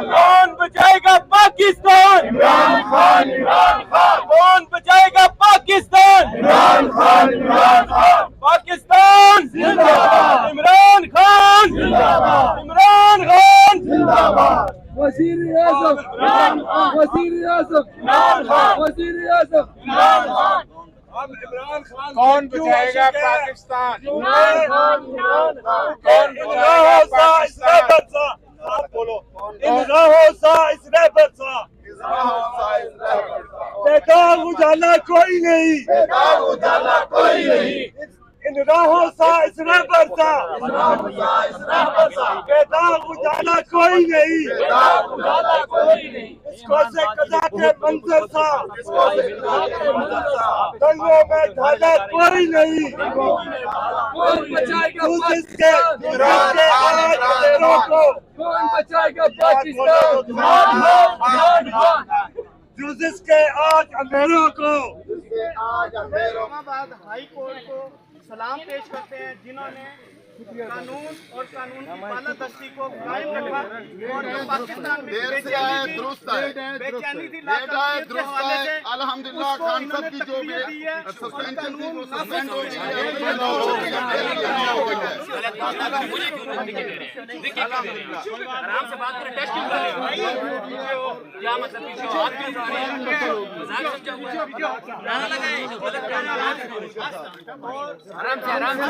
कौन बचाएगा पाकिस्तान? इमरान खान, इमरान खान। कौन बचाएगा पाकिस्तान? इमरान खान, इमरान खान। पाकिस्तान जिंदाबाद, इमरान खान जिंदाबाद, इमरान खान जिंदाबाद। वज़ीर आज़म इमरान खान, वज़ीर आज़म इमरान खान, वज़ीर आज़म इमरान खान। अब इमरान खान कौन बचाएगा पाकिस्तान? इमरान खान, इमरान खान। कौन बचाएगा? आप बोलो। बेदाग उजाला कोई नहीं, बेदाग उजाला कोई नहीं। इन राहों सा इसने बरसा, बेदाग उजाला कोई नहीं, बेदाग उजाला कोई नहीं। इसको से कजा के मंजर सा, दंगों में धागा कोई नहीं। कौन बचाएगा पाकिस्तान? कौन बचाएगा पाकिस्तान? यूजिस के आज अंधेरों को, इस्लामाबाद हाई कोर्ट को सलाम पेश करते हैं जिन्होंने कानून और कानून की बालादस्ती को कायम रखा और जो पाकिस्तान में बेचैनी थी लाताकियत के हवाले से अल्हम्दुलिल्लाह खान साहब की जो सस्पेंशन थी वो सस्पेंड हो गई आराम से बात करें, टेस्ट क्यों कर रहे हो? क्या मतलब पीछे हाथ क्यों उठा रहे हैं? मजाक समझा हुआ है? नारा लगाए, गलत आराम से